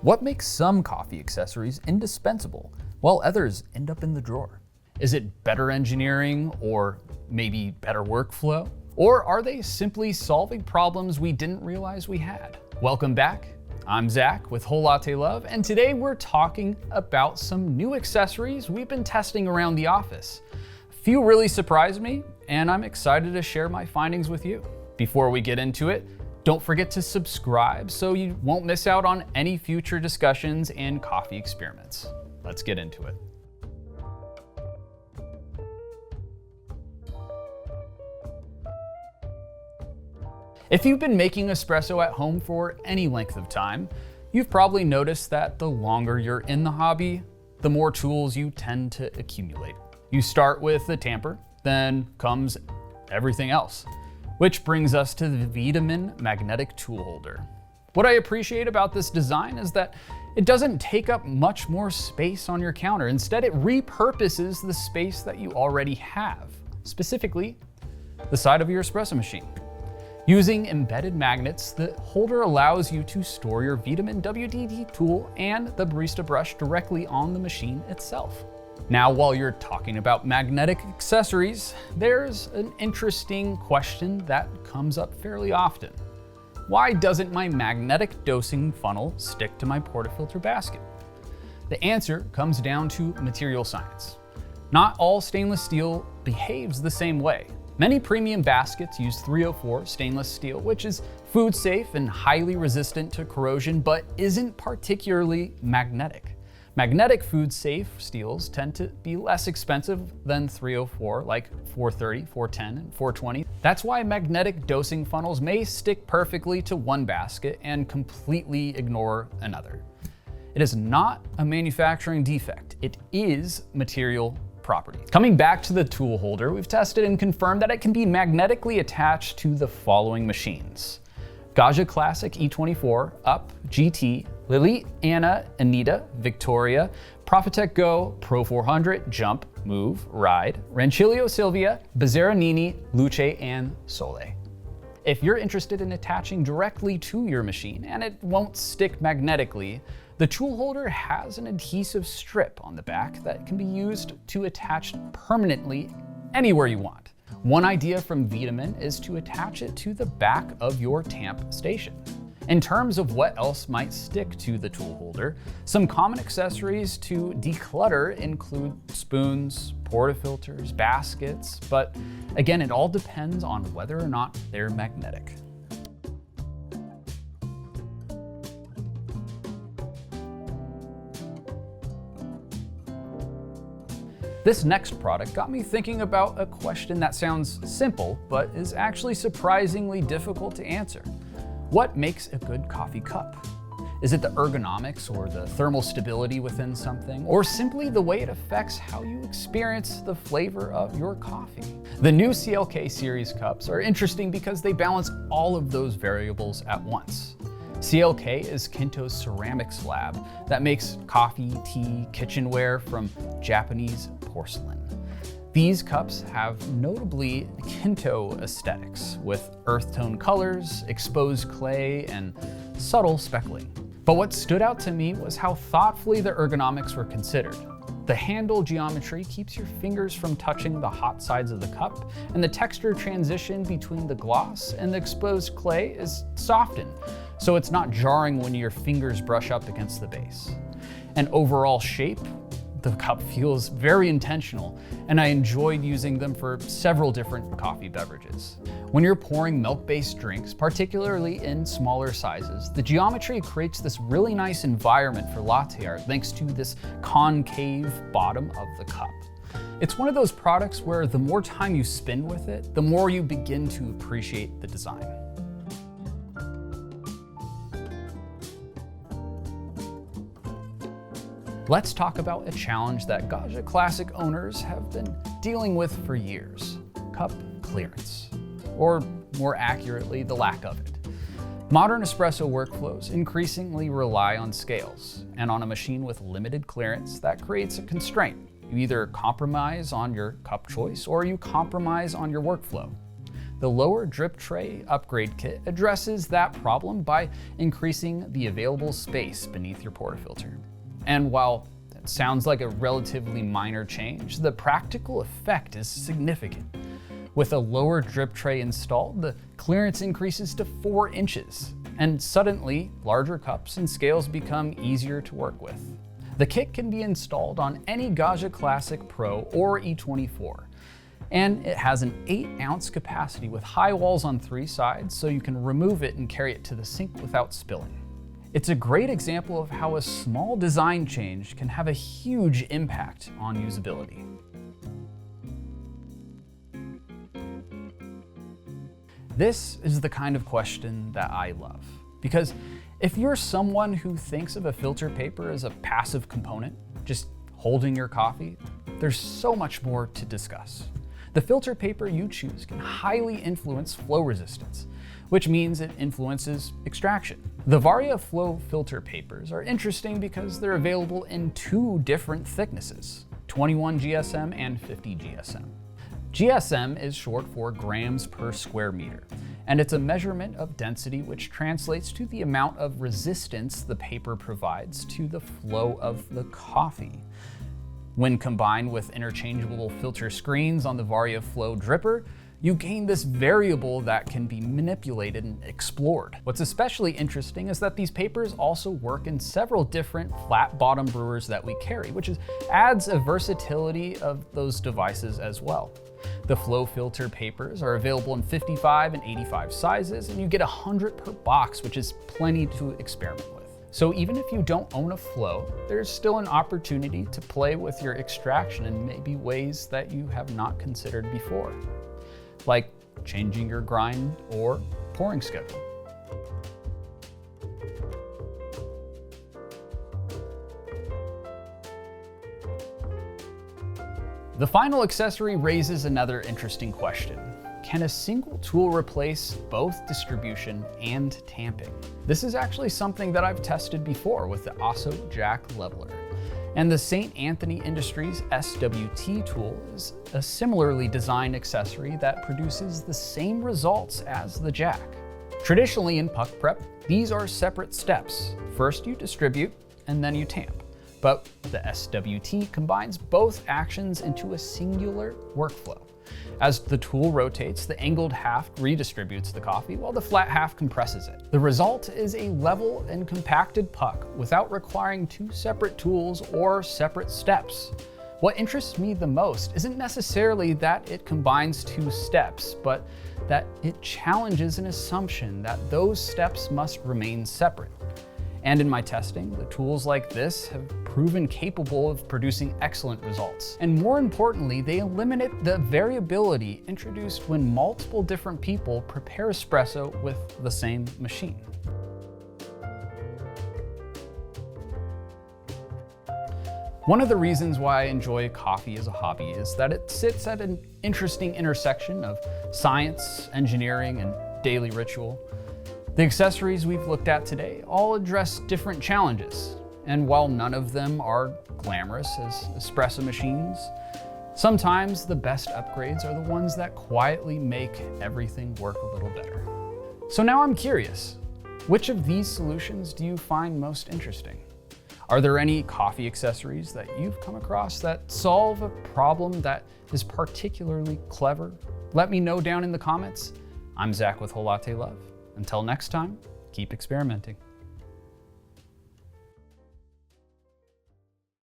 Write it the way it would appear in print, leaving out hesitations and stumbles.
What makes some coffee accessories indispensable while others end up in the drawer? Is it better engineering or maybe better workflow? Or are they simply solving problems we didn't realize we had? Welcome back. I'm Zach with Whole Latte Love, and today we're talking about some new accessories we've been testing around the office. A few really surprised me, and I'm excited to share my findings with you. Before we get into it, don't forget to subscribe so you won't miss out on any future discussions and coffee experiments. Let's get into it. If you've been making espresso at home for any length of time, you've probably noticed that the longer you're in the hobby, the more tools you tend to accumulate. You start with the tamper, then comes everything else, which brings us to the Wiedemann magnetic tool holder. What I appreciate about this design is that it doesn't take up much more space on your counter. Instead, it repurposes the space that you already have, specifically the side of your espresso machine. Using embedded magnets, the holder allows you to store your Wiedemann WD tool and the barista brush directly on the machine itself. Now, while you're talking about magnetic accessories, there's an interesting question that comes up fairly often. Why doesn't my magnetic dosing funnel stick to my portafilter basket? The answer comes down to material science. Not all stainless steel behaves the same way. Many premium baskets use 304 stainless steel, which is food safe and highly resistant to corrosion, but isn't particularly magnetic. Magnetic food safe steels tend to be less expensive than 304, like 430, 410, and 420. That's why magnetic dosing funnels may stick perfectly to one basket and completely ignore another. It is not a manufacturing defect. It is material property. Coming back to the tool holder, we've tested and confirmed that it can be magnetically attached to the following machines: Gaggia Classic E24, Up, GT, Lily, Anna, Anita, Victoria, Profitec Go, Pro 400, Jump, Move, Ride, Rancilio Silvia, Bezzera Nini, Luce, and Sole. If you're interested in attaching directly to your machine and it won't stick magnetically, the tool holder has an adhesive strip on the back that can be used to attach permanently anywhere you want. One idea from Wiedemann is to attach it to the back of your tamp station. In terms of what else might stick to the tool holder, some common accessories to declutter include spoons, portafilters, baskets, but again, it all depends on whether or not they're magnetic. This next product got me thinking about a question that sounds simple, but is actually surprisingly difficult to answer. What makes a good coffee cup? Is it the ergonomics or the thermal stability within something, or simply the way it affects how you experience the flavor of your coffee? The new CLK series cups are interesting because they balance all of those variables at once. CLK is KINTO's ceramic slab that makes coffee, tea, kitchenware from Japanese porcelain. These cups have notably KINTO aesthetics with earth tone colors, exposed clay, and subtle speckling. But what stood out to me was how thoughtfully the ergonomics were considered. The handle geometry keeps your fingers from touching the hot sides of the cup, and the texture transition between the gloss and the exposed clay is softened, so it's not jarring when your fingers brush up against the base. And overall shape, the cup feels very intentional, and I enjoyed using them for several different coffee beverages. When you're pouring milk-based drinks, particularly in smaller sizes, the geometry creates this really nice environment for latte art thanks to this concave bottom of the cup. It's one of those products where the more time you spend with it, the more you begin to appreciate the design. Let's talk about a challenge that Gaggia Classic owners have been dealing with for years: cup clearance, or more accurately, the lack of it. Modern espresso workflows increasingly rely on scales, and on a machine with limited clearance, that creates a constraint. You either compromise on your cup choice or you compromise on your workflow. The lower drip tray upgrade kit addresses that problem by increasing the available space beneath your portafilter. And while that sounds like a relatively minor change, the practical effect is significant. With a lower drip tray installed, the clearance increases to 4 inches, and suddenly larger cups and scales become easier to work with. The kit can be installed on any Gaggia Classic Pro or E24, and it has an 8-ounce capacity with high walls on 3 sides, so you can remove it and carry it to the sink without spilling. It's a great example of how a small design change can have a huge impact on usability. This is the kind of question that I love, because if you're someone who thinks of a filter paper as a passive component, just holding your coffee, there's so much more to discuss. The filter paper you choose can highly influence flow resistance, which means it influences extraction. The Varia flow filter papers are interesting because they're available in 2 different thicknesses, 21 GSM and 50 GSM. GSM is short for grams per square meter, and it's a measurement of density which translates to the amount of resistance the paper provides to the flow of the coffee. When combined with interchangeable filter screens on the Varia Flow dripper, you gain this variable that can be manipulated and explored. What's especially interesting is that these papers also work in several different flat bottom brewers that we carry, which adds a versatility of those devices as well. The flow filter papers are available in 55 and 85 sizes, and you get 100 per box, which is plenty to experiment with. So even if you don't own a flow, there's still an opportunity to play with your extraction in maybe ways that you have not considered before, like changing your grind or pouring schedule. The final accessory raises another interesting question. Can a single tool replace both distribution and tamping? This is actually something that I've tested before with the Osso Jack Leveler. And the St. Anthony Industries SWT tool is a similarly designed accessory that produces the same results as the Jack. Traditionally in puck prep, these are separate steps. First you distribute, and then you tamp. But the SWT combines both actions into a singular workflow. As the tool rotates, the angled half redistributes the coffee while the flat half compresses it. The result is a level and compacted puck without requiring 2 separate tools or separate steps. What interests me the most isn't necessarily that it combines 2 steps, but that it challenges an assumption that those steps must remain separate. And in my testing, the tools like this have proven capable of producing excellent results. And more importantly, they eliminate the variability introduced when multiple different people prepare espresso with the same machine. One of the reasons why I enjoy coffee as a hobby is that it sits at an interesting intersection of science, engineering, and daily ritual. The accessories we've looked at today all address different challenges, and while none of them are glamorous as espresso machines, sometimes the best upgrades are the ones that quietly make everything work a little better. So now I'm curious, which of these solutions do you find most interesting? Are there any coffee accessories that you've come across that solve a problem that is particularly clever? Let me know down in the comments. I'm Zach with Whole Latte Love. Until next time, keep experimenting.